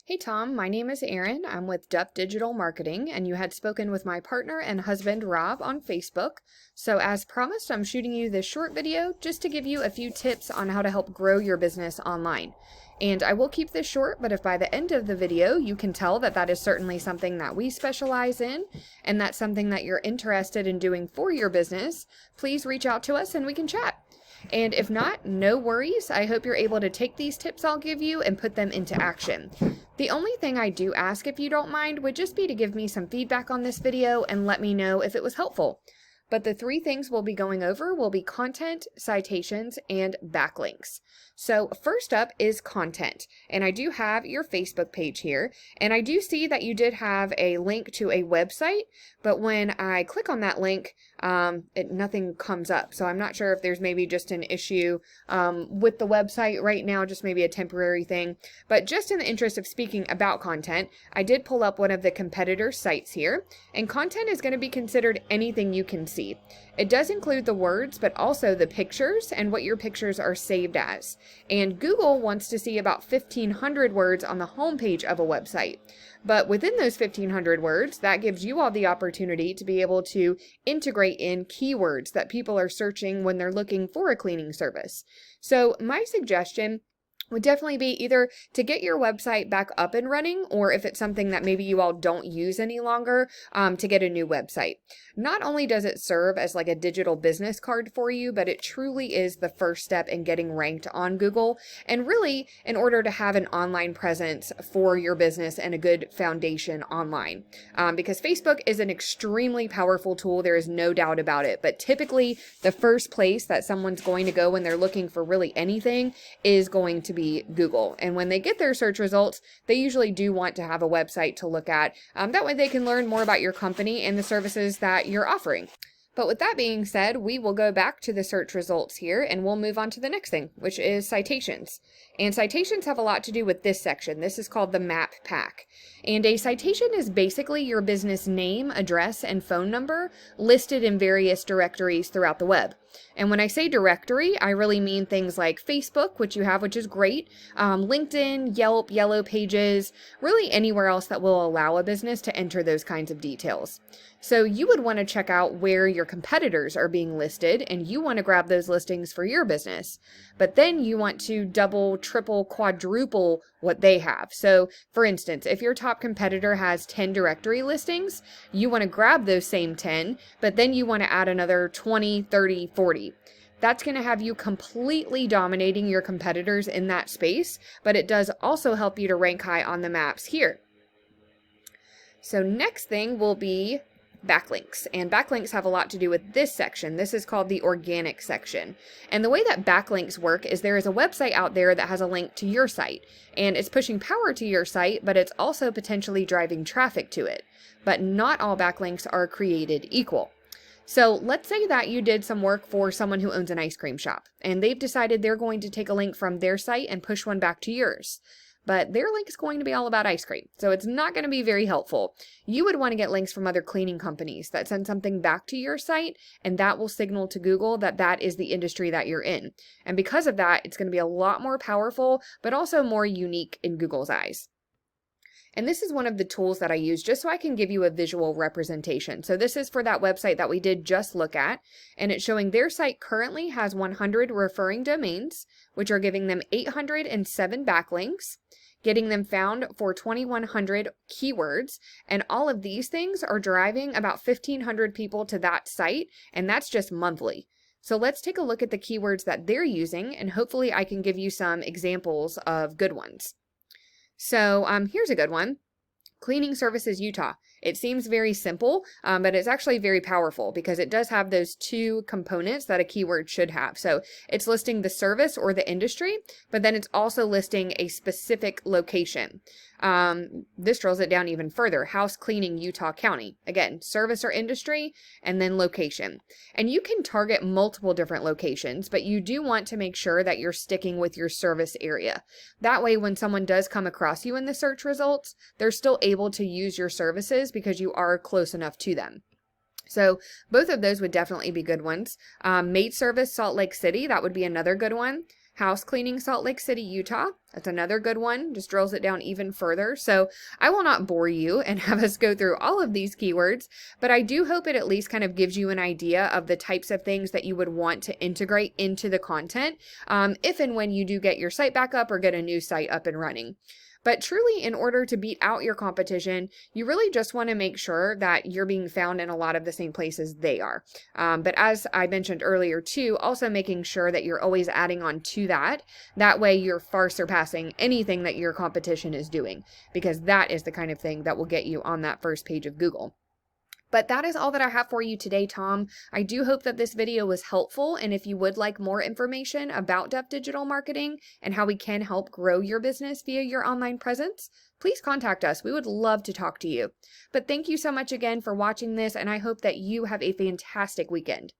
Hey Tom, my name is Erin. I'm with Duff Digital Marketing, and you had spoken with my partner and husband Rob on Facebook. So, as promised, I'm shooting you this short video just to give you a few tips on how to help grow your business online. And I will keep this short, but if by the end of the video you can tell that that is certainly something that we specialize in, and that's something that you're interested in doing for your business, please reach out to us and we can chat. And if not, no worries. I hope you're able to take these tips I'll give you and put them into action. The only thing I do ask, if you don't mind, would just be to give me some feedback on this video and let me know if it was helpful. But the three things we'll be going over will be content, citations, and backlinks. So first up is content. And I do have your Facebook page here. And I do see that you did have a link to a website, but when I click on that link, nothing comes up. So I'm not sure if there's maybe just an issue with the website right now, just maybe a temporary thing. But just in the interest of speaking about content, I did pull up one of the competitor sites here. And content is going to be considered anything you can see. It does include the words, but also the pictures and what your pictures are saved as. And Google wants to see about 1,500 words on the homepage of a website. But within those 1,500 words, that gives you all the opportunity to be able to integrate in keywords that people are searching when they're looking for a cleaning service. So my suggestion would definitely be either to get your website back up and running, or if it's something that maybe you all don't use any longer, to get a new website. Not only does it serve as like a digital business card for you, but it truly is the first step in getting ranked on Google, and really in order to have an online presence for your business and a good foundation online. Because Facebook is an extremely powerful tool, there is no doubt about it, but typically the first place that someone's going to go when they're looking for really anything is going to be Google. And when they get their search results, they usually do want to have a website to look at. That way they can learn more about your company and the services that you're offering. But with that being said, we will go back to the search results here and we'll move on to the next thing, which is citations. And citations have a lot to do with this section. This is called the map pack. And a citation is basically your business name, address, and phone number listed in various directories throughout the web. And when I say directory, I really mean things like Facebook, which you have, which is great, LinkedIn, Yelp, Yellow Pages, really anywhere else that will allow a business to enter those kinds of details. So you would want to check out where your competitors are being listed, and you want to grab those listings for your business. But then you want to double, triple, quadruple what they have. So for instance, if your top competitor has 10 directory listings, you want to grab those same 10, but then you want to add another 20, 30, 40. That's going to have you completely dominating your competitors in that space, but it does also help you to rank high on the maps here. So next thing will be backlinks, and backlinks have a lot to do with this section. This is called the organic section. And the way that backlinks work is there is a website out there that has a link to your site, and it's pushing power to your site, but it's also potentially driving traffic to it. But not all backlinks are created equal. So let's say that you did some work for someone who owns an ice cream shop, and they've decided they're going to take a link from their site and push one back to yours. But their link is going to be all about ice cream, so it's not going to be very helpful. You would want to get links from other cleaning companies that send something back to your site, and that will signal to Google that that is the industry that you're in. And because of that, it's going to be a lot more powerful, but also more unique in Google's eyes. And this is one of the tools that I use just so I can give you a visual representation. So this is for that website that we did just look at, and it's showing their site currently has 100 referring domains, which are giving them 807 backlinks, getting them found for 2,100 keywords, and all of these things are driving about 1,500 people to that site, and that's just monthly. So let's take a look at the keywords that they're using, and hopefully I can give you some examples of good ones. So here's a good one. Cleaning Services Utah. It seems very simple, but it's actually very powerful because it does have those two components that a keyword should have. So it's listing the service or the industry, but then it's also listing a specific location. This drills it down even further. House cleaning, Utah County. Again, service or industry, and then location. And you can target multiple different locations, but you do want to make sure that you're sticking with your service area. That way, when someone does come across you in the search results, they're still able to use your services because you are close enough to them. So both of those would definitely be good ones. Maid service, Salt Lake City, that would be another good one. House cleaning Salt Lake City, Utah. That's another good one, just drills it down even further. So I will not bore you and have us go through all of these keywords, but I do hope it at least kind of gives you an idea of the types of things that you would want to integrate into the content if and when you do get your site back up or get a new site up and running. But truly, in order to beat out your competition, you really just want to make sure that you're being found in a lot of the same places they are. But as I mentioned earlier too, also making sure that you're always adding on to that. That way you're far surpassing anything that your competition is doing, because that is the kind of thing that will get you on that first page of Google. But that is all that I have for you today, Tom. I do hope that this video was helpful, and if you would like more information about Duff Digital Marketing and how we can help grow your business via your online presence, please contact us. We would love to talk to you. But thank you so much again for watching this, and I hope that you have a fantastic weekend.